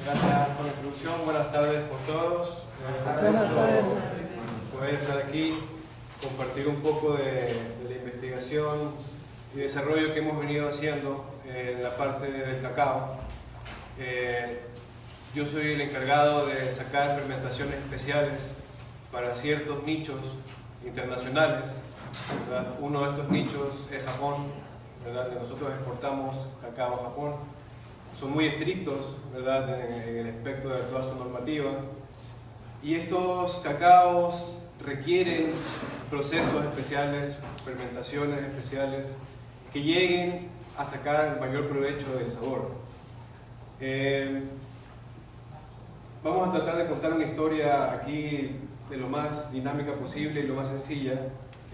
Gracias por la introducción. Buenas tardes por todos. Buenas tardes. Poder estar aquí, compartir un poco de la investigación y desarrollo que hemos venido haciendo en la parte del cacao. Yo soy el encargado de sacar fermentaciones especiales para ciertos nichos internacionales, ¿verdad? Uno de estos nichos es Japón, ¿verdad? Nosotros exportamos cacao a Japón. Son muy estrictos, ¿verdad?, en el aspecto de toda su normativa. Y estos cacaos requieren procesos especiales, fermentaciones especiales, que lleguen a sacar el mayor provecho del sabor. Vamos a tratar de contar una historia aquí de lo más dinámica posible y lo más sencilla,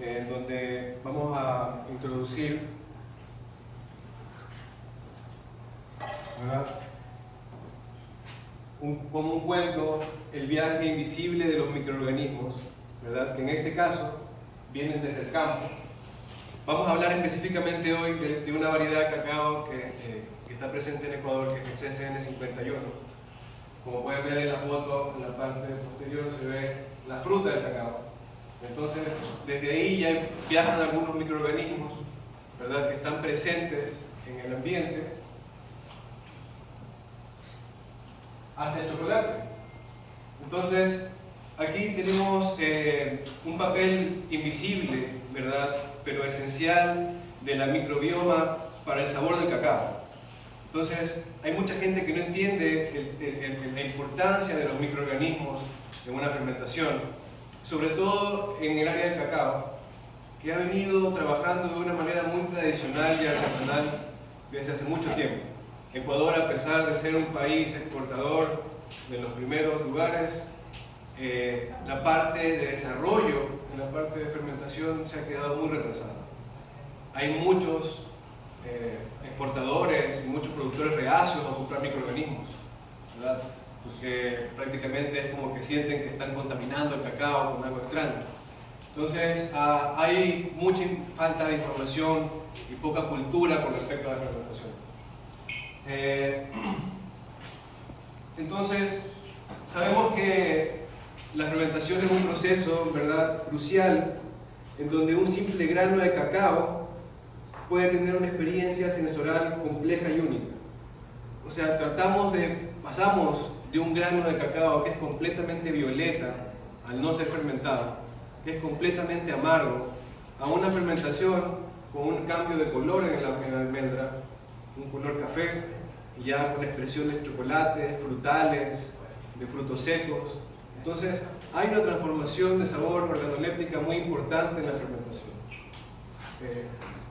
en donde vamos a introducir, ¿verdad?, como un cuento, el viaje invisible de los microorganismos, ¿verdad?, que en este caso vienen desde el campo. Vamos a hablar específicamente hoy de una variedad de cacao que está presente en Ecuador, que es el CCN51. Como pueden ver en la foto, en la parte posterior se ve la fruta del cacao. Entonces, desde ahí ya viajan algunos microorganismos, ¿verdad?, que están presentes en el ambiente, hasta el chocolate. Entonces, aquí tenemos un papel invisible, ¿verdad?, pero esencial de la microbioma para el sabor del cacao. Entonces, hay mucha gente que no entiende la importancia de los microorganismos en una fermentación, sobre todo en el área del cacao, que ha venido trabajando de una manera muy tradicional y artesanal desde hace mucho tiempo. Ecuador, a pesar de ser un país exportador de los primeros lugares, la parte de desarrollo, en la parte de fermentación, se ha quedado muy retrasada. Hay muchos exportadores y muchos productores reacios a comprar microorganismos, ¿verdad?, porque prácticamente es como que sienten que están contaminando el cacao con algo extraño. Entonces, hay mucha falta de información y poca cultura con respecto a la fermentación. Entonces, sabemos que la fermentación es un proceso, ¿verdad?, crucial, en donde un simple grano de cacao puede tener una experiencia sensorial compleja y única. O sea, pasamos de un grano de cacao que es completamente violeta, al no ser fermentado, que es completamente amargo, a una fermentación con un cambio de color en la almendra, un color café, y ya con expresiones chocolates, frutales, de frutos secos. Entonces, hay una transformación de sabor organoléptica muy importante en la fermentación.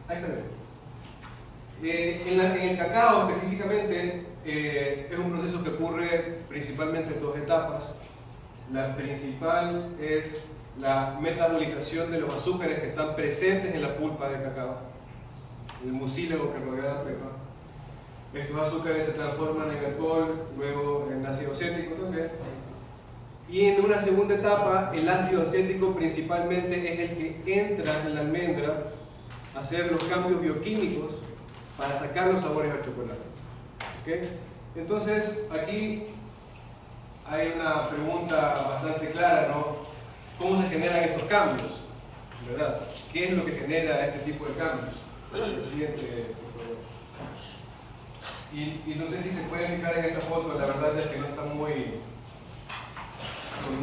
Ahí está bien. En el cacao específicamente es un proceso que ocurre principalmente en dos etapas. La principal es la metabolización de los azúcares que están presentes en la pulpa del cacao, el mucílago que rodea la pepa. Estos azúcares se transforman en alcohol, luego en ácido cítrico también. Y en una segunda etapa, el ácido cítrico principalmente es el que entra en la almendra a hacer los cambios bioquímicos para sacar los sabores al chocolate. ¿Okay? Entonces, aquí hay una pregunta bastante clara, ¿no? ¿Cómo se generan estos cambios? ¿Verdad? ¿Qué es lo que genera este tipo de cambios? El siguiente, por favor. Y no sé si se pueden fijar en esta foto, la verdad es que no está con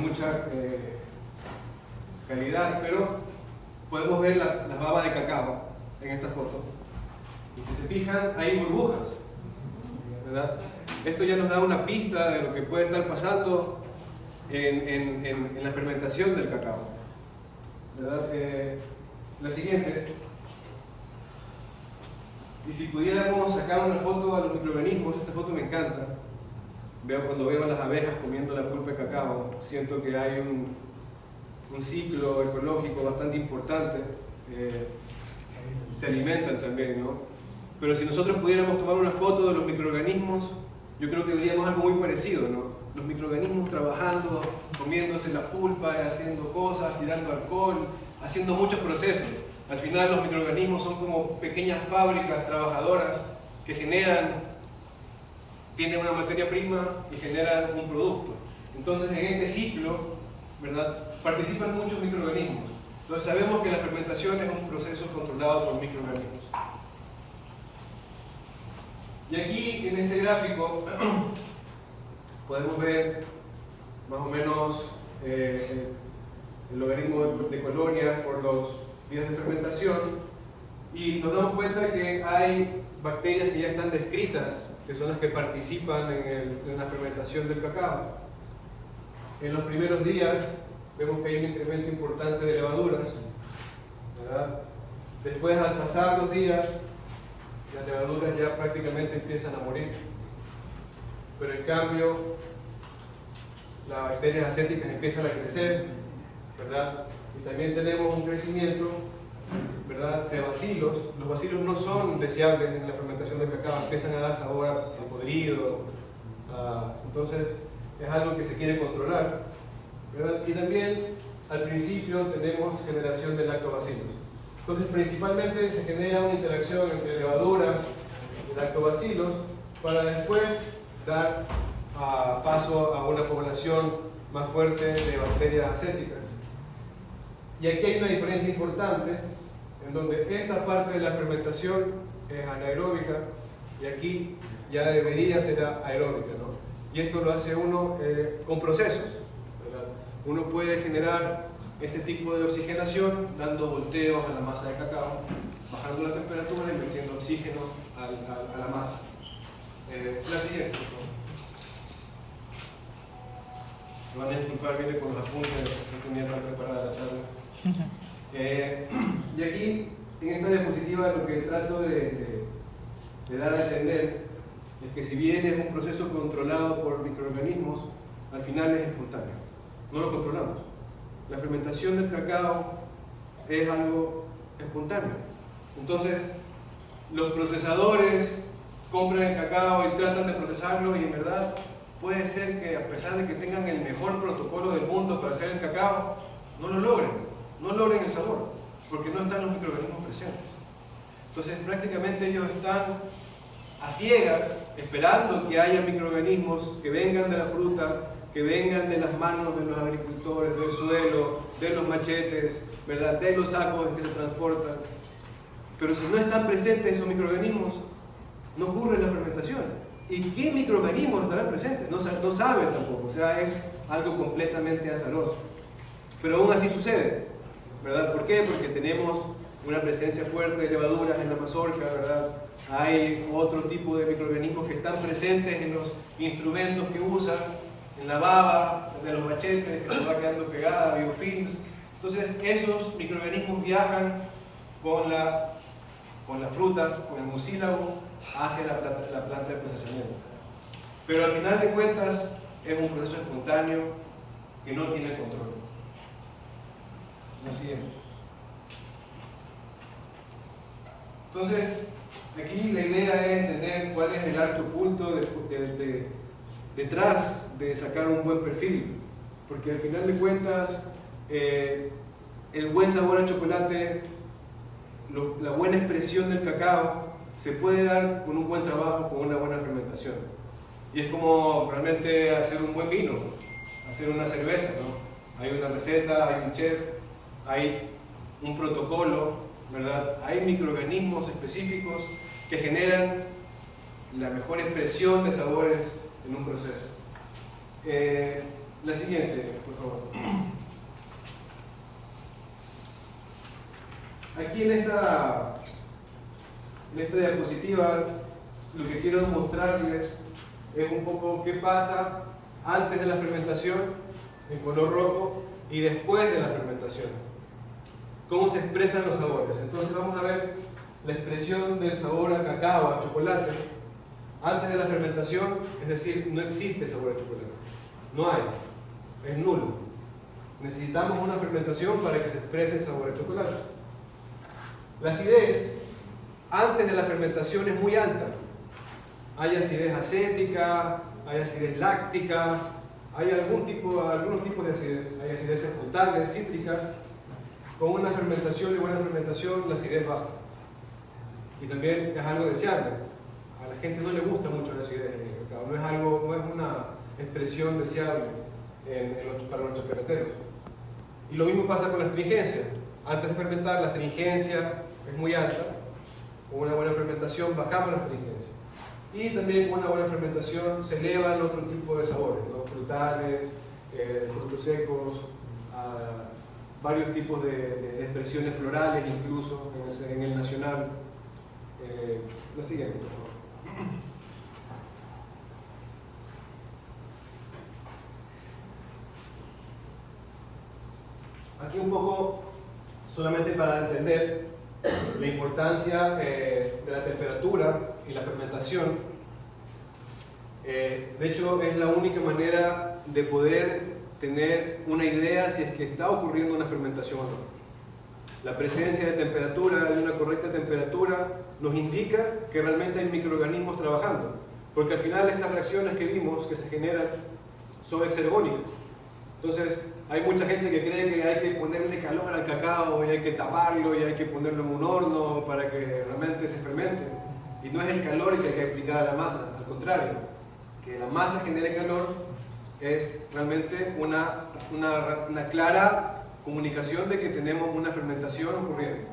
mucha calidad, pero podemos ver las babas de cacao en esta foto. Y si se fijan, hay burbujas, ¿verdad? Esto ya nos da una pista de lo que puede estar pasando en la fermentación del cacao, ¿verdad? La siguiente. Y si pudiéramos sacar una foto a los microorganismos, esta foto me encanta. Cuando veo a las abejas comiendo la pulpa de cacao, siento que hay un ciclo ecológico bastante importante. Se alimentan también, ¿no? Pero si nosotros pudiéramos tomar una foto de los microorganismos, yo creo que veríamos algo muy parecido, ¿no? Los microorganismos trabajando, comiéndose la pulpa, haciendo cosas, tirando alcohol, haciendo muchos procesos. Al final los microorganismos son como pequeñas fábricas trabajadoras que generan tienen una materia prima y generan un producto. Entonces en este ciclo, ¿verdad?, participan muchos microorganismos. Entonces sabemos que la fermentación es un proceso controlado por microorganismos. Y aquí en este gráfico podemos ver más o menos el logaritmo de colonias por los días de fermentación, y nos damos cuenta que hay bacterias que ya están descritas, que son las que participan en la fermentación del cacao. En los primeros días vemos que hay un incremento importante de levaduras, ¿verdad? Después, al pasar los días, las levaduras ya prácticamente empiezan a morir, pero en cambio las bacterias acéticas empiezan a crecer, ¿verdad? Y también tenemos un crecimiento, ¿verdad?, de bacilos. Los bacilos no son deseables en la fermentación del cacao, empiezan a dar sabor a podrido, entonces es algo que se quiere controlar, ¿verdad? Y también al principio tenemos generación de lactobacilos. Entonces principalmente se genera una interacción entre levaduras y lactobacilos para después dar paso a una población más fuerte de bacterias acéticas. Y aquí hay una diferencia importante, en donde esta parte de la fermentación es anaeróbica y aquí ya debería ser aeróbica, ¿no? Y esto lo hace uno con procesos, ¿verdad? Uno puede generar ese tipo de oxigenación dando volteos a la masa de cacao, bajando la temperatura y metiendo oxígeno a la masa. La siguiente, por favor. Me van a disculpar, viene con los apuntes, no tenía tan preparada la charla. Y aquí, en esta diapositiva, lo que trato de dar a entender es que si bien es un proceso controlado por microorganismos, al final es espontáneo. No lo controlamos. La fermentación del cacao es algo espontáneo. Entonces, los procesadores compran el cacao y tratan de procesarlo, y en verdad puede ser que, a pesar de que tengan el mejor protocolo del mundo para hacer el cacao, no lo logren, no logren el sabor, porque no están los microorganismos presentes. Entonces prácticamente ellos están a ciegas, esperando que haya microorganismos que vengan de la fruta, que vengan de las manos de los agricultores, del suelo, de los machetes, ¿verdad?, de los sacos en que se transportan. Pero si no están presentes esos microorganismos, no ocurre la fermentación. ¿Y qué microorganismos estarán presentes? No saben tampoco, o sea, es algo completamente azaroso. Pero aún así sucede, ¿verdad? ¿Por qué? Porque tenemos una presencia fuerte de levaduras en la mazorca, ¿verdad? Hay otro tipo de microorganismos que están presentes en los instrumentos que usan, en la baba de los machetes, que se va quedando pegada, biofilms. Entonces esos microorganismos viajan con la fruta, con el mucílago, hacia la planta de procesamiento. Pero al final de cuentas es un proceso espontáneo que no tiene control. Lo siguiente. Entonces, aquí la idea es entender cuál es el arte oculto detrás de sacar un buen perfil, porque al final de cuentas el buen sabor a chocolate, la buena expresión del cacao se puede dar con un buen trabajo, con una buena fermentación. Y es como realmente hacer un buen vino, hacer una cerveza, ¿no? Hay una receta, hay un chef, hay un protocolo, ¿verdad? Hay microorganismos específicos que generan la mejor expresión de sabores en un proceso. La siguiente, por favor. Aquí en esta diapositiva lo que quiero mostrarles es un poco qué pasa antes de la fermentación en color rojo y después de la fermentación, cómo se expresan los sabores. Entonces vamos a ver la expresión del sabor a cacao, a chocolate antes de la fermentación, es decir, no existe sabor a chocolate, no hay, es nulo. Necesitamos una fermentación para que se exprese el sabor a chocolate. La acidez antes de la fermentación es muy alta. Hay acidez acética, hay acidez láctica, hay algunos tipos de acidez. Hay acideces frutales, cítricas. Con una fermentación y buena fermentación la acidez baja. Y también es algo deseable. A la gente no le gusta mucho la acidez en el cacao. cacao. No es una expresión deseable para los chocolateros. Y lo mismo pasa con la astringencia. Antes de fermentar, la astringencia es muy alta. Con una buena fermentación bajamos la astringencia. Y también con una buena fermentación se elevan otro tipo de sabores, ¿no? Frutales, frutos secos, varios tipos de expresiones florales, incluso en el nacional. La siguiente, por favor. Aquí un poco, solamente para entender la importancia de la temperatura y la fermentación. De hecho, es la única manera de poder tener una idea si es que está ocurriendo una fermentación o no. La presencia de temperatura, de una correcta temperatura, nos indica que realmente hay microorganismos trabajando, porque al final estas reacciones que vimos que se generan son exergónicas. Entonces, hay mucha gente que cree que hay que ponerle calor al cacao y hay que taparlo y hay que ponerlo en un horno para que realmente se fermente. Y no es el calor el que hay que aplicar a la masa, al contrario, que la masa genere calor es realmente una clara comunicación de que tenemos una fermentación ocurriendo.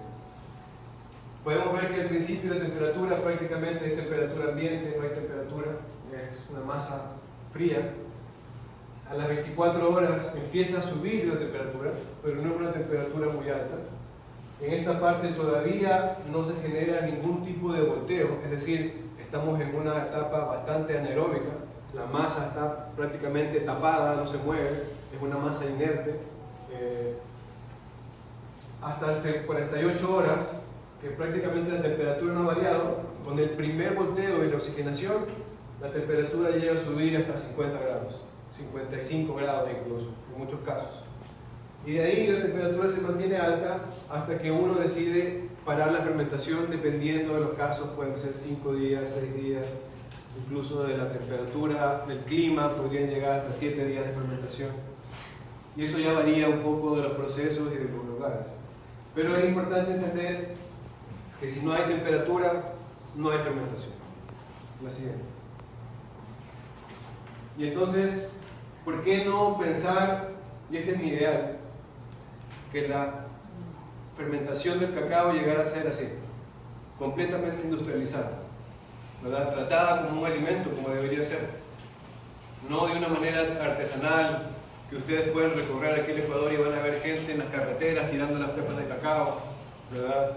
Podemos ver que al principio la temperatura prácticamente es temperatura ambiente, no hay temperatura, es una masa fría. A las 24 horas empieza a subir la temperatura, pero no es una temperatura muy alta. En esta parte todavía no se genera ningún tipo de volteo, es decir, estamos en una etapa bastante anaeróbica. La masa está prácticamente tapada, no se mueve, es una masa inerte. Hasta 48 horas, que prácticamente la temperatura no ha variado, con el primer volteo y la oxigenación, la temperatura llega a subir hasta 50 grados. 55 grados incluso, en muchos casos. Y de ahí la temperatura se mantiene alta hasta que uno decide parar la fermentación, dependiendo de los casos, pueden ser 5 días, 6 días, incluso de la temperatura, del clima, podrían llegar hasta 7 días de fermentación. Y eso ya varía un poco de los procesos y de los lugares. Pero es importante entender que si no hay temperatura, no hay fermentación. La siguiente. Y entonces, ¿por qué no pensar, y este es mi ideal, que la fermentación del cacao llegara a ser así, completamente industrializada, ¿verdad? Tratada como un alimento, como debería ser, no de una manera artesanal, que ustedes pueden recorrer aquí en Ecuador y van a ver gente en las carreteras tirando las pepas de cacao, ¿verdad?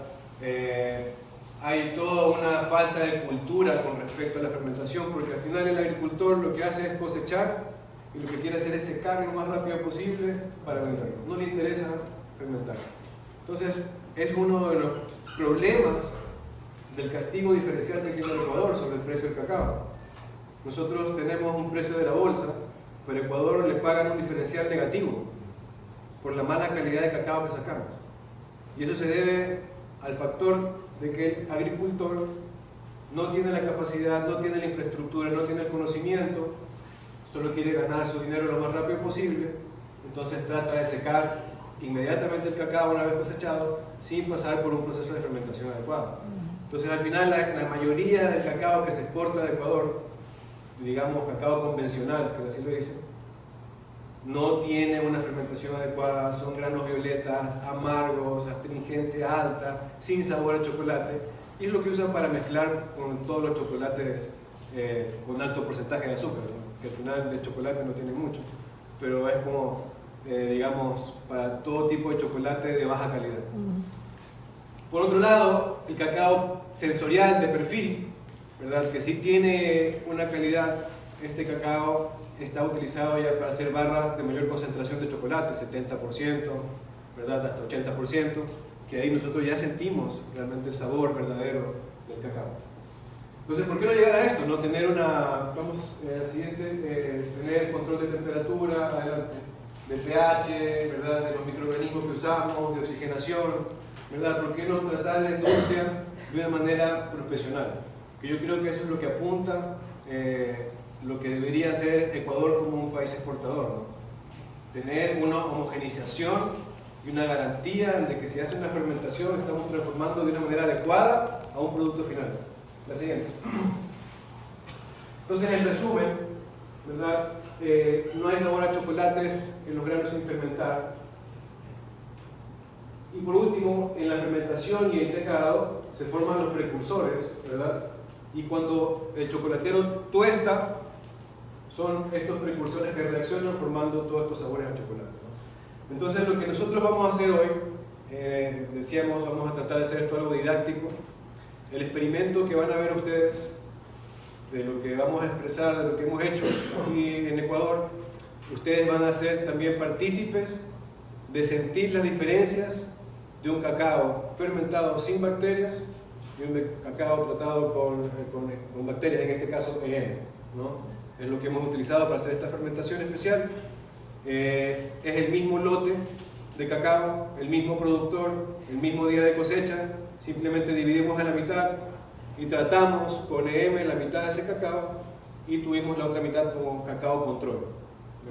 Hay toda una falta de cultura con respecto a la fermentación, porque al final el agricultor lo que hace es cosechar y lo que quiere hacer es secar lo más rápido posible para venderlo. No le interesa fermentar. Entonces, es uno de los problemas del castigo diferencial que tiene el Ecuador sobre el precio del cacao. Nosotros tenemos un precio de la bolsa, pero a Ecuador le pagan un diferencial negativo por la mala calidad de cacao que sacamos. Y eso se debe al factor de que el agricultor no tiene la capacidad, no tiene la infraestructura, no tiene el conocimiento, solo quiere ganar su dinero lo más rápido posible, entonces trata de secar inmediatamente el cacao una vez cosechado sin pasar por un proceso de fermentación adecuado. Entonces al final la mayoría del cacao que se exporta de Ecuador, digamos cacao convencional, que así lo dicen, no tiene una fermentación adecuada, son granos violetas, amargos, astringencia alta, sin sabor a chocolate, y es lo que usan para mezclar con todos los chocolates con alto porcentaje de azúcar, ¿no? Que al final el chocolate no tiene mucho, pero es como, digamos, para todo tipo de chocolate de baja calidad. Por otro lado, el cacao sensorial de perfil, ¿verdad? Que sí tiene una calidad, este cacao está utilizado ya para hacer barras de mayor concentración de chocolate, 70%, ¿verdad? Hasta 80%, que ahí nosotros ya sentimos realmente el sabor verdadero del cacao. Entonces, ¿por qué no llegar a esto? No tener vamos al siguiente, tener control de temperatura, adelante, de pH, ¿verdad? De los microorganismos que usamos, de oxigenación, ¿verdad? ¿Por qué no tratar la industria de una manera profesional? Que yo creo que eso es lo que apunta lo que debería ser Ecuador como un país exportador, ¿no? Tener una homogeneización y una garantía de que si hace una fermentación estamos transformando de una manera adecuada a un producto final. La siguiente. Entonces, en resumen, ¿verdad? No hay sabor a chocolates en los granos sin fermentar. Y por último, en la fermentación y el secado se forman los precursores, ¿verdad? Y cuando el chocolatero tuesta, son estos precursores que reaccionan formando todos estos sabores a chocolate, ¿no? Entonces, lo que nosotros vamos a hacer hoy, decíamos, vamos a tratar de hacer esto algo didáctico. El experimento que van a ver ustedes de lo que vamos a expresar, de lo que hemos hecho aquí en Ecuador, ustedes van a ser también partícipes de sentir las diferencias de un cacao fermentado sin bacterias y un cacao tratado con bacterias, en este caso EM, ¿no? Es lo que hemos utilizado para hacer esta fermentación especial. Es el mismo lote de cacao, el mismo productor, el mismo día de cosecha, simplemente dividimos a la mitad y tratamos con EM la mitad de ese cacao y tuvimos la otra mitad como cacao control,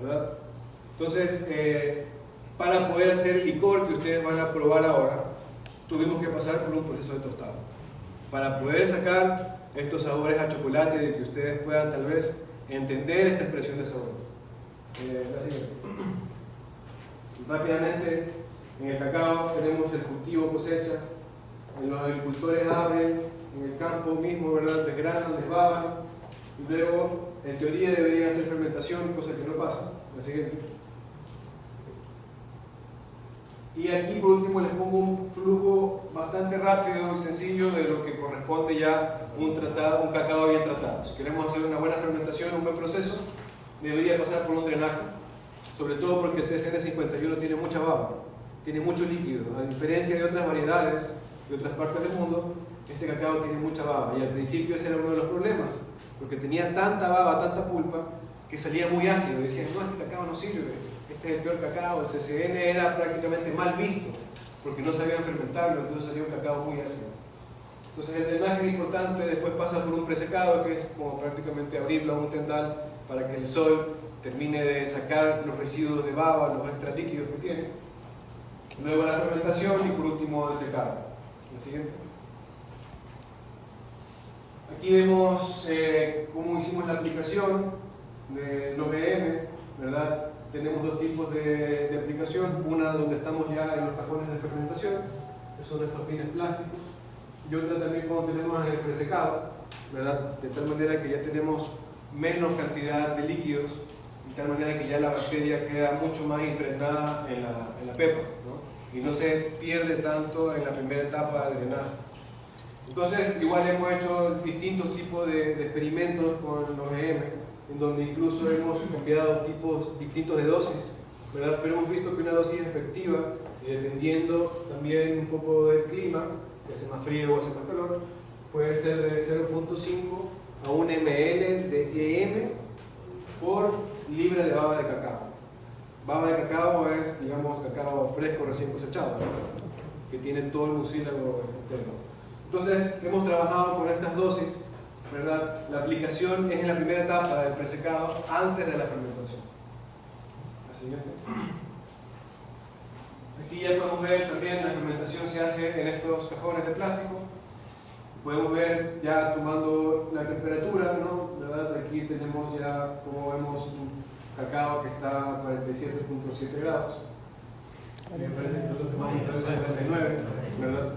¿verdad? Entonces, para poder hacer el licor que ustedes van a probar ahora, tuvimos que pasar por un proceso de tostado. Para poder sacar estos sabores a chocolate, de que ustedes puedan tal vez entender esta expresión de sabor. La siguiente. Rápidamente, en el cacao tenemos el cultivo cosecha, los agricultores abren en el campo mismo, ¿verdad? Desgranan, desbaban, y luego, en teoría, deberían hacer fermentación, cosa que no pasa. La siguiente. Y aquí, por último, les pongo un flujo bastante rápido y sencillo de lo que corresponde ya un cacao bien tratado. Si queremos hacer una buena fermentación, un buen proceso, debería pasar por un drenaje, sobre todo porque el CSN51 tiene mucha baba, tiene mucho líquido. A diferencia de otras variedades de otras partes del mundo, este cacao tiene mucha baba, y al principio ese era uno de los problemas, porque tenía tanta baba, tanta pulpa, que salía muy ácido. Decían, no, este cacao no sirve, este es el peor cacao. El CSN era prácticamente mal visto, porque no sabían fermentarlo, entonces salía un cacao muy ácido. Entonces el drenaje es importante, después pasa por un presecado, que es como prácticamente abrirlo a un tendal para que el sol termine de sacar los residuos de baba, los extra líquidos que tiene. Luego la fermentación y por último el secado. La siguiente. Aquí vemos cómo hicimos la aplicación de los EM, ¿verdad? Tenemos dos tipos de aplicación, una donde estamos ya en los cajones de fermentación, que son estos pines plásticos, y otra también como tenemos en el presecado, ¿verdad? De tal manera que ya tenemos menos cantidad de líquidos, de tal manera que ya la bacteria queda mucho más impregnada en la pepa, ¿no? Y no se pierde tanto en la primera etapa de drenaje. Entonces, igual hemos hecho distintos tipos de experimentos con los EM, en donde incluso hemos cambiado tipos distintos de dosis, ¿verdad? Pero hemos visto que una dosis efectiva, y dependiendo también un poco del clima, que hace más frío o hace más calor, puede ser de 0.5 a 1 ml de EM por libra de baba de cacao. Baba de cacao es, digamos, cacao fresco recién cosechado, ¿no? Que tiene todo el mucílago interno. Entonces, hemos trabajado con estas dosis, ¿verdad? La aplicación es en la primera etapa del presecado, antes de la fermentación. La siguiente. Aquí ya podemos ver también la fermentación se hace en estos cajones de plástico. Podemos ver ya tomando la temperatura, ¿no? ¿Verdad? Aquí tenemos ya, como vemos, un cacao que está a 47.7 grados. Me parece que lo que más interesa es 49, ¿verdad?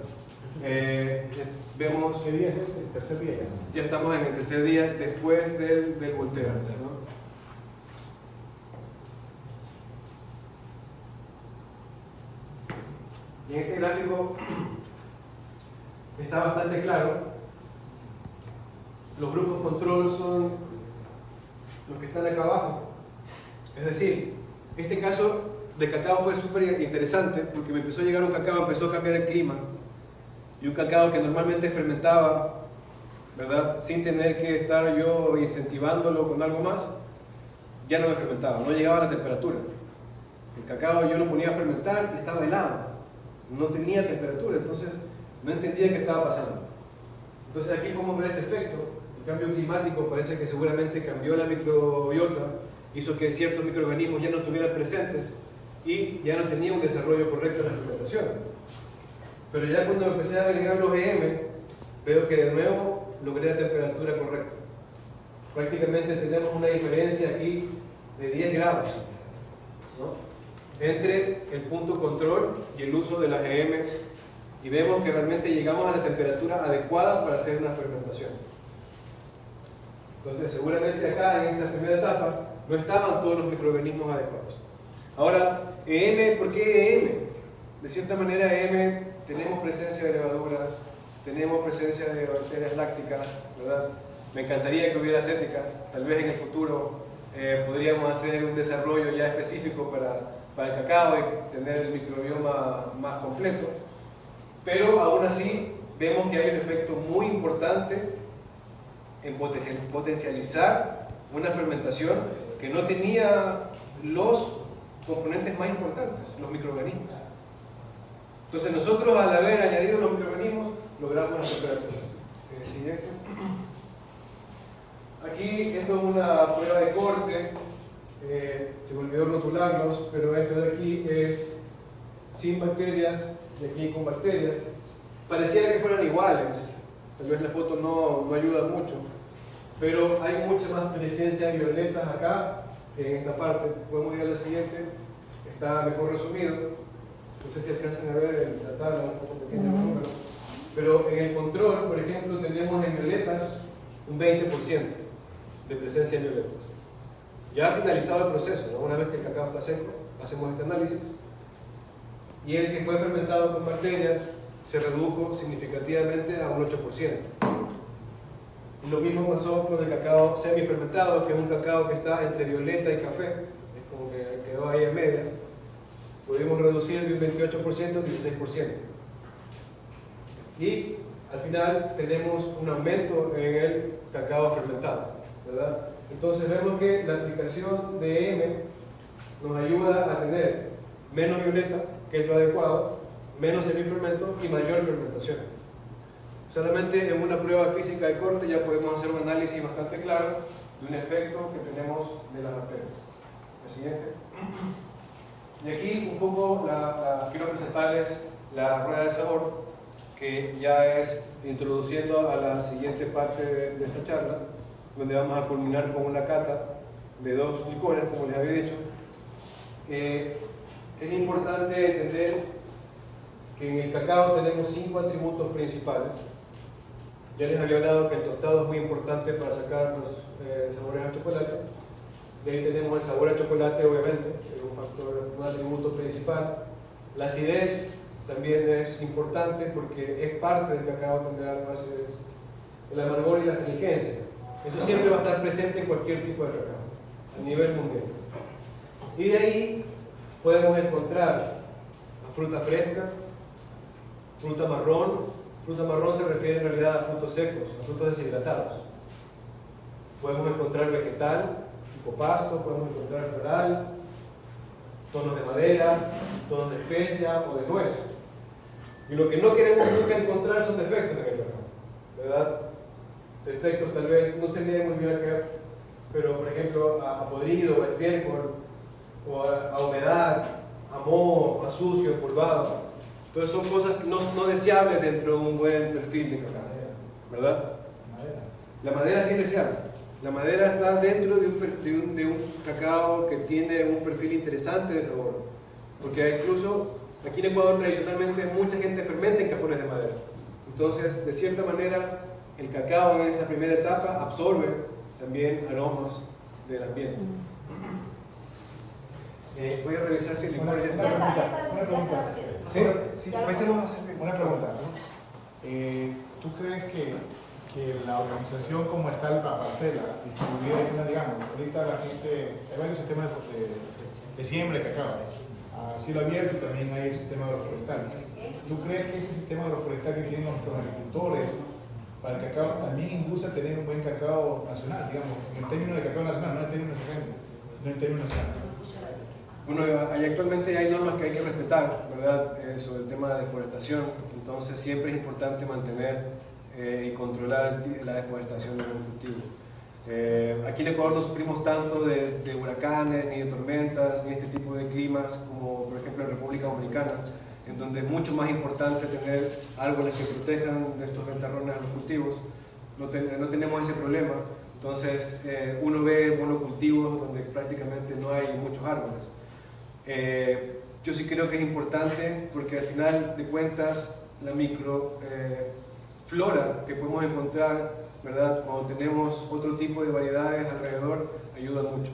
Vemos ¿Qué día es ese? ¿El tercer día ya? Ya estamos en el tercer día después del volteo, ¿no? Y en este gráfico está bastante claro. Los grupos control son los que están acá abajo. Es decir, este caso de cacao fue súper interesante porque me empezó a llegar un cacao, empezó a cambiar el clima. Y un cacao que normalmente fermentaba, ¿verdad? Sin tener que estar yo incentivándolo con algo más, ya no me fermentaba, no llegaba a la temperatura. El cacao yo lo ponía a fermentar y estaba helado, no tenía temperatura, entonces no entendía qué estaba pasando. Entonces aquí podemos ver este efecto. El cambio climático parece que seguramente cambió la microbiota, hizo que ciertos microorganismos ya no estuvieran presentes y ya no tenía un desarrollo correcto en la fermentación. Pero ya cuando empecé a agregar los EM, veo que de nuevo logré la temperatura correcta. prácticamente tenemos una diferencia aquí de 10 grados, ¿no?, entre el punto control y el uso de la GM, y vemos que realmente llegamos a la temperatura adecuada para hacer una fermentación. Entonces seguramente acá en esta primera etapa no estaban todos los microorganismos adecuados. Ahora, EM, ¿por qué EM? De cierta manera EM, tenemos presencia de levaduras, tenemos presencia de bacterias lácticas, ¿verdad? Me encantaría que hubiera acéticas, tal vez en el futuro podríamos hacer un desarrollo ya específico para el cacao y tener el microbioma más completo, pero aún así vemos que hay un efecto muy importante en potencializar una fermentación que no tenía los componentes más importantes, los microorganismos. Entonces nosotros, al haber añadido los microorganismos, logramos la temperatura. Siguiente. Aquí esto es una prueba de corte, se me olvidó rotularlos, pero esto de aquí es sin bacterias y aquí con bacterias. Pareciera que fueran iguales, tal vez la foto no ayuda mucho, pero hay mucha más presencia de violetas acá que en esta parte. Podemos ir a la siguiente, está mejor resumido. No sé si alcanzan a ver la tabla, un poco pequeño el número, pero en el control, por ejemplo, tenemos en violetas un 20% de presencia en violetas. Ya ha finalizado el proceso, ¿no? Una vez que el cacao está seco, hacemos este análisis, y el que fue fermentado con bacterias se redujo significativamente a un 8%. Y lo mismo pasó con el cacao semifermentado, que es un cacao que está entre violeta y café, es como que quedó ahí a medias. Pudimos reducir de un 28% a un 16%. Y al final tenemos un aumento en el cacao fermentado, ¿verdad? Entonces vemos que la aplicación de EM nos ayuda a tener menos violeta, que es lo adecuado, menos semifermento y mayor fermentación. Solamente en una prueba física de corte ya podemos hacer un análisis bastante claro de un efecto que tenemos de las bacterias. La siguiente. Y aquí un poco quiero presentarles la rueda de sabor, que ya es introduciendo a la siguiente parte de esta charla, donde vamos a culminar con una cata de 2 licores, como les había dicho. Es importante entender que en el cacao tenemos 5 atributos principales. Ya les había hablado que el tostado es muy importante para sacar los sabores a chocolate. De ahí tenemos el sabor a chocolate, obviamente, es un factor, un atributo principal. La acidez también es importante porque es parte del cacao tener algo de acidez. El amargor y la astringencia. Eso siempre va a estar presente en cualquier tipo de cacao, a nivel mundial. Y de ahí podemos encontrar fruta fresca, fruta marrón. Fruta marrón se refiere en realidad a frutos secos, a frutos deshidratados. Podemos encontrar vegetal, tipo pasto, podemos encontrar floral, tonos de madera, tonos de especia o de nuez. Y lo que no queremos nunca encontrar son defectos en el cacao, ¿verdad? Defectos tal vez, no se lee muy bien acá, pero por ejemplo a podrido, a estiércol, o a humedad, a moho, a sucio, empolvado. Entonces son cosas no deseables dentro de un buen perfil de cacao, ¿verdad? La madera sí es deseable. La madera está dentro de un cacao que tiene un perfil interesante de sabor. Porque incluso aquí en Ecuador tradicionalmente mucha gente fermenta en cajones de madera. Entonces, de cierta manera, el cacao en esa primera etapa absorbe también aromas del ambiente. Voy a revisar si el licor ya está. Una pregunta. Sí, empecemos a hacer Una pregunta. ¿Tú crees que la organización como está la parcela distribuida, digamos, ahorita la gente, hay varios sistemas de siembra de cacao, a cielo abierto, y también hay el sistema agroforestal. ¿Tú crees que ese sistema agroforestal que tienen los agricultores para el cacao también induce a tener un buen cacao nacional, digamos, en términos de cacao nacional, no en términos nacionales, sino en términos nacionales? Bueno, actualmente hay normas que hay que respetar, ¿verdad? Sobre el tema de deforestación, entonces siempre es importante mantener y controlar la deforestación de los cultivos. Aquí en Ecuador no sufrimos tanto de huracanes, ni de tormentas, ni este tipo de climas como por ejemplo en República Dominicana, en donde es mucho más importante tener árboles que protejan de estos ventarrones a los cultivos. No tenemos ese problema. Entonces uno ve monocultivos donde prácticamente no hay muchos árboles. Yo sí creo que es importante porque al final de cuentas la microflora que podemos encontrar, ¿verdad?, cuando tenemos otro tipo de variedades alrededor, ayuda mucho.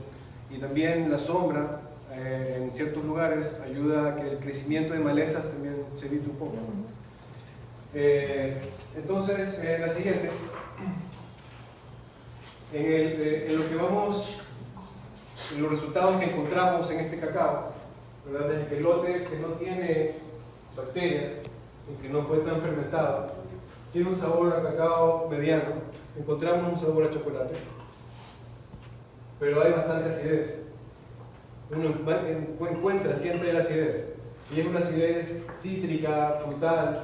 Y también la sombra en ciertos lugares ayuda a que el crecimiento de malezas también se evite un poco. Entonces, la siguiente. En lo que vamos, en los resultados que encontramos en este cacao, ¿verdad?, desde que el lote que no tiene bacterias y que no fue tan fermentado, tiene un sabor a cacao mediano, encontramos un sabor a chocolate, pero hay bastante acidez. Uno encuentra siempre la acidez, y es una acidez cítrica, frutal,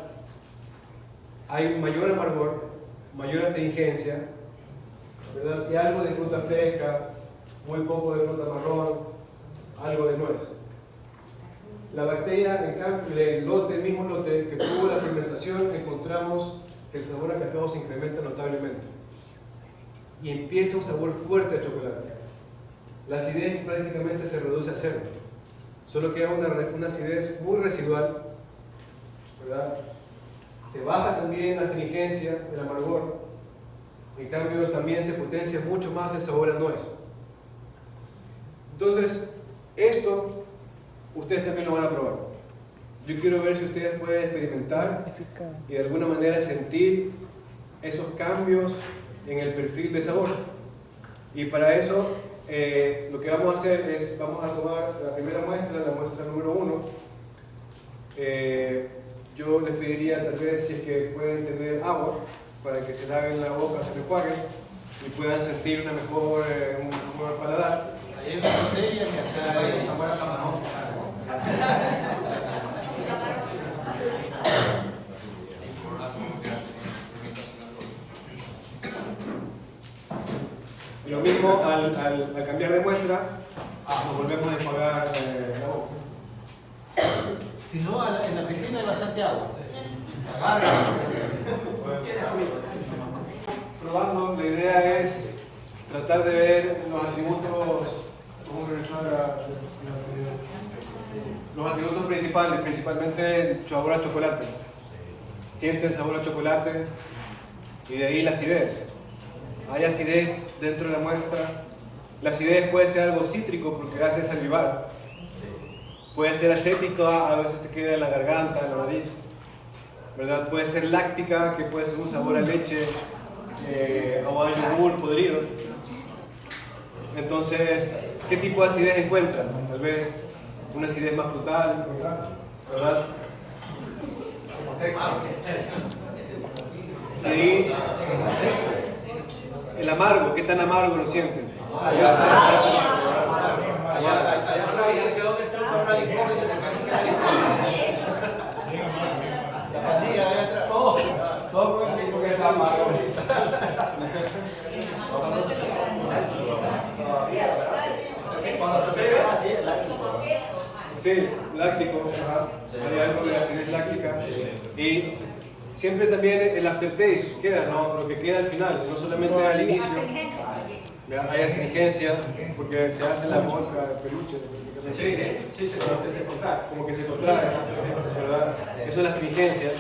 hay mayor amargor, mayor astringencia, ¿verdad?, y algo de fruta fresca, muy poco de fruta marrón, algo de nuez. La bacteria, en cambio, el mismo lote que tuvo la fermentación, encontramos que el sabor a cacao se incrementa notablemente y empieza un sabor fuerte a chocolate. La acidez prácticamente se reduce a cero, solo queda una acidez muy residual, ¿verdad? Se baja también la astringencia, el amargor, en cambio también se potencia mucho más el sabor a nuez. Entonces, esto ustedes también lo van a probar. Yo quiero ver si ustedes pueden experimentar y de alguna manera sentir esos cambios en el perfil de sabor. Y para eso, lo que vamos a hacer es, vamos a tomar la primera muestra, la muestra número 1. Yo les pediría tal vez si es que pueden tener agua para que se laven la boca, se enjuaguen y puedan sentir un mejor paladar. Ahí hay una botella que hace sabor a camarón. Y lo mismo al cambiar de muestra, nos volvemos a enjuagar la boca. Si no, en la piscina hay bastante agua. Probando, la idea es tratar de ver los atributos. Vamos a regresar a los atributos principales, principalmente el sabor a chocolate. Siente el sabor a chocolate y de ahí la acidez. Hay acidez dentro de la muestra. La acidez puede ser algo cítrico porque hace salivar. Puede ser acética, a veces se queda en la garganta, en la nariz, ¿verdad? Puede ser láctica, que puede ser un sabor a leche o a yogur podrido. Entonces, ¿qué tipo de acidez encuentran? Tal vez una acidez más frutal, ¿verdad? Y ahí, el amargo, ¿qué tan amargo lo sienten? Allá dice que dónde está el sabor a licor y se le cae la pandilla allá atrás. Todo porque está amargo. Cuando se bebe así es láctico. Sí, láctico, hay algo de acidez láctica. Y siempre también el aftertaste queda, ¿no? Lo que queda al final, no solamente al inicio. Hay astringencia, porque se hace la boca, el peluche. Sí, se contrae. Como que se contrae, ¿verdad? Eso es la astringencia.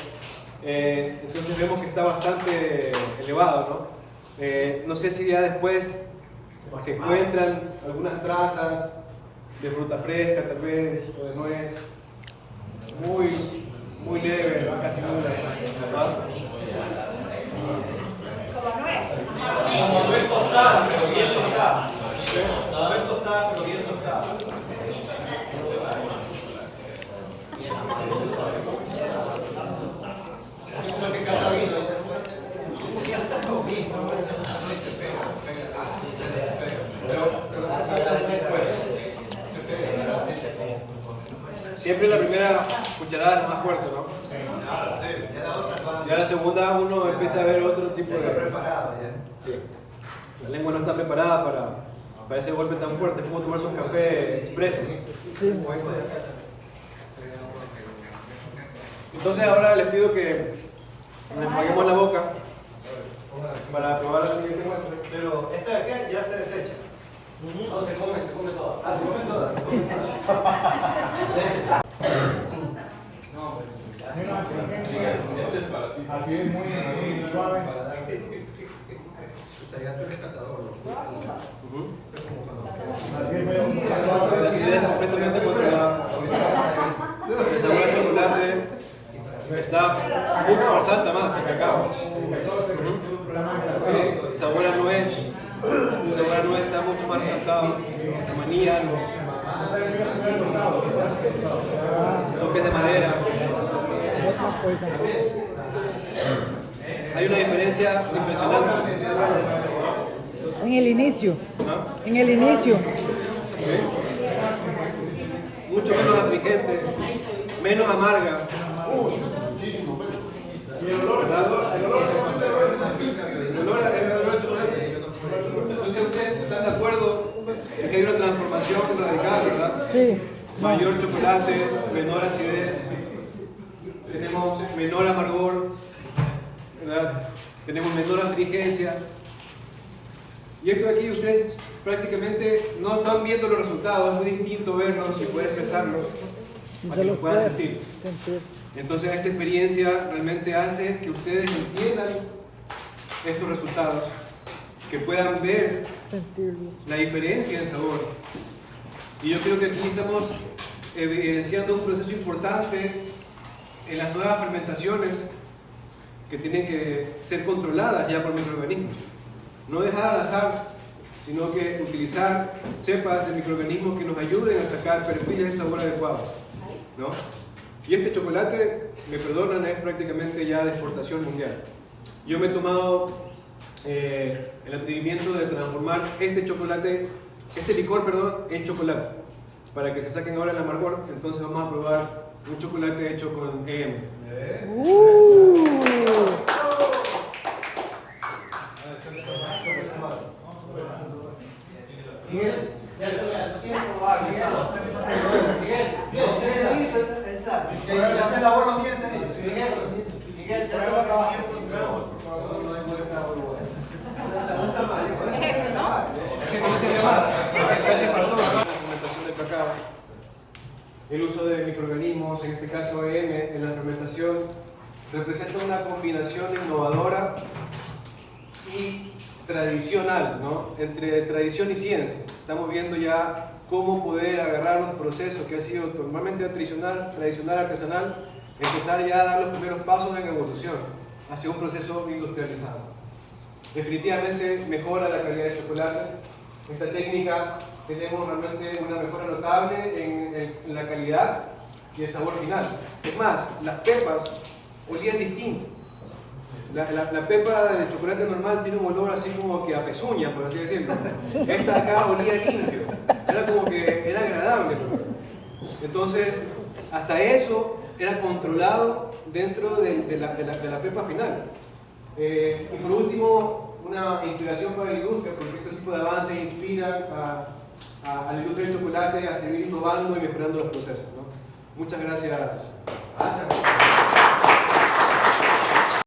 Entonces vemos que está bastante elevado, ¿no? No sé si ya después se encuentran algunas trazas de fruta fresca, tal vez, o de nuez, muy leves, casi nulas, ¿verdad? Como nuez tostada, pero bien tostada. Nuez tostada, pero bien tostada. Yo creo que cada vino dice, pero se saca de fuera. Siempre la primera cucharada es la más fuerte, ¿no? Ya la segunda uno empieza a ver otro tipo de... Sí. La lengua no está preparada para ese golpe tan fuerte. Es como tomarse un café expreso. Sí. Entonces ahora les pido que nos enjuaguemos la boca para probar la siguiente muestra. Pero esta de aquí ya se desecha. No, se come toda. Ah, se comen todas. Así es, muy suave. Ya tú eres catador, Así es, muy La acidez completamente controlada. El sabor a chocolate está mucho más alta más el cacao. Sí, el sabor a nuez. El sabor a nuez está mucho más resaltado. Maní, algo. Toques de madera. Hay una diferencia impresionante. En el inicio. ¿No? En el inicio. Mucho menos astringente, menos amarga. ¿Verdad? El olor a chocolate. Entonces ustedes están de acuerdo en que hay una transformación radical, ¿verdad? Sí. Mayor chocolate, menor acidez, tenemos menor amargor, ¿verdad? Tenemos menor astringencia. Y esto de aquí ustedes prácticamente no están viendo los resultados, es muy distinto verlos y poder expresarlos para que los puedan sentir. Entonces esta experiencia realmente hace que ustedes entiendan estos resultados, que puedan ver la diferencia en sabor. Y yo creo que aquí estamos evidenciando un proceso importante en las nuevas fermentaciones que tienen que ser controladas ya por microorganismos. No dejar al azar, sino que utilizar cepas de microorganismos que nos ayuden a sacar perfiles de sabor adecuados, ¿no? Y este chocolate, me perdonan, es prácticamente ya de exportación mundial. Yo me he tomado el atrevimiento de transformar este licor, en chocolate, para que se saquen ahora el amargor. Entonces vamos a probar un chocolate hecho con EM. Ya se lavó los dientes. Fermentación del cacao. El uso de microorganismos, en este caso EM, en la fermentación representa una combinación innovadora y tradicional, ¿no? Entre tradición y ciencia. Estamos viendo ya cómo poder agarrar un proceso que ha sido normalmente tradicional, artesanal, empezar ya a dar los primeros pasos en evolución hacia un proceso industrializado. Definitivamente mejora la calidad del chocolate. Esta técnica tenemos realmente una mejora notable en la calidad y el sabor final. Es más, las pepas olían distinto. La pepa de chocolate normal tiene un olor así como que a pezuña, por así decirlo. Esta acá olía limpio, era como que era agradable. Entonces, hasta eso era controlado dentro de la pepa final. Y por último, una inspiración para la industria, porque este tipo de avances inspiran a la industria del chocolate a seguir innovando y mejorando los procesos, ¿no? Muchas gracias.